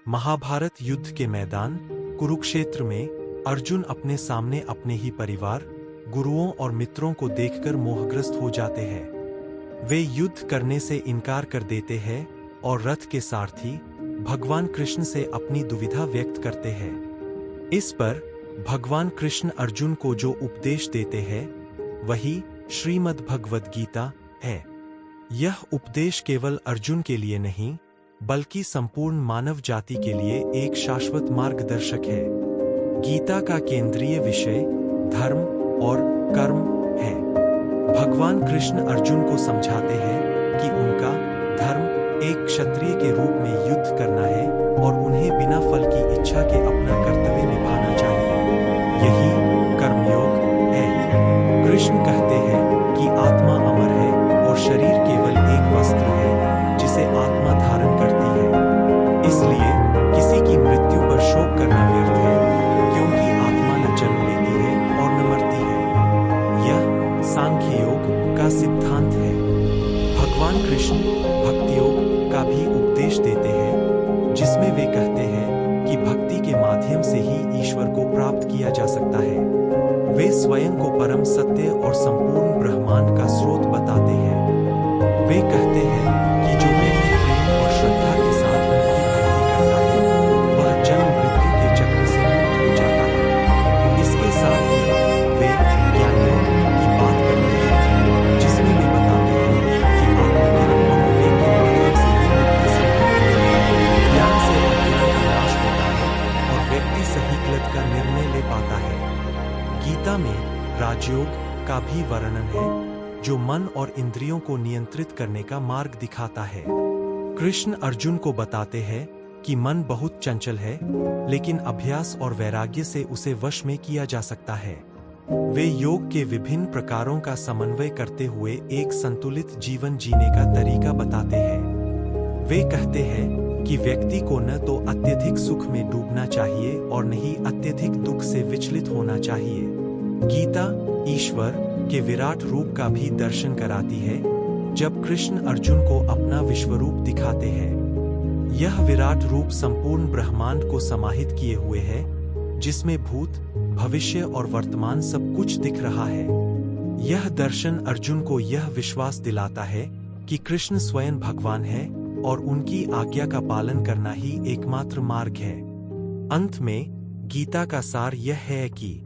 महाभारत युद्ध के मैदान कुरुक्षेत्र में अर्जुन अपने सामने अपने ही परिवार, गुरुओं और मित्रों को देखकर मोहग्रस्त हो जाते हैं। वे युद्ध करने से इनकार कर देते हैं और रथ के सारथी भगवान कृष्ण से अपनी दुविधा व्यक्त करते हैं। इस पर भगवान कृष्ण अर्जुन को जो उपदेश देते हैं वही श्रीमद् भगवद गीता है। यह उपदेश केवल अर्जुन के लिए नहीं बल्कि संपूर्ण मानव जाति के लिए एक शाश्वत मार्गदर्शक है। गीता का केंद्रीय विषय धर्म और कर्म है। भगवान कृष्ण अर्जुन को समझाते हैं कि उनका धर्म एक क्षत्रिय के रूप में युद्ध करना है और उन्हें बिना फल की इच्छा के अपना कर्तव्य निभाना चाहिए। यही कर्मयोग है। कृष्ण कहते हैं कि आत्मा अमर है और शरीर केवल एक वस्त्र है जिसे आत्मा धारण करती है। इसलिए किसी की मृत्यु पर शोक करना व्यर्थ है, क्योंकि आत्मा न जन्म लेती है और न मरती है। यह सांख्य योग का सिद्धांत है। भगवान कृष्ण भक्ति योग का भी उपदेश देते हैं, जिसमें वे कहते हैं कि भक्ति के माध्यम से ही ईश्वर को प्राप्त किया जा सकता है। वे स्वयं को परम सत्य और संपूर्ण ब्रह्मांड का स्रोत बताते हैं। वे कहते हैं कि जो व्यक्ति प्रेम और श्रद्धा के साथ उनकी भक्ति करता है वह जन्म मृत्यु के चक्र से मुक्त हो जाता है। इसके साथ ही वे ज्ञानयोग की बात करते हैं, जिसमें वे बताते हैं कि आत्मज्ञान और विवेक के माध्यम से ही मुक्ति संभव है। ज्ञान से अज्ञान का नाश होता है और व्यक्ति सही गलत का निर्णय ले पाता है। गीता में राजयोग का भी वर्णन है, जो मन और इंद्रियों को नियंत्रित करने का मार्ग दिखाता है। कृष्ण अर्जुन को बताते हैं कि मन बहुत चंचल है, लेकिन अभ्यास और वैराग्य से उसे वश में किया जा सकता है। वे योग के विभिन्न प्रकारों का समन्वय करते हुए एक संतुलित जीवन जीने का तरीका बताते हैं। वे कहते हैं कि व्यक्ति को न तो अत्यधिक सुख में डूबना चाहिए और न ही अत्यधिक दुख से विचलित होना चाहिए। गीता ईश्वर के विराट रूप का भी दर्शन कराती है, जब कृष्ण अर्जुन को अपना विश्वरूप दिखाते हैं। यह विराट रूप संपूर्ण ब्रह्मांड को समाहित किए हुए है, जिसमें भूत, भविष्य और वर्तमान सब कुछ दिख रहा है। यह दर्शन अर्जुन को यह विश्वास दिलाता है कि कृष्ण स्वयं भगवान है और उनकी आज्ञा का पालन करना ही एकमात्र मार्ग है। अंत में गीता का सार यह है कि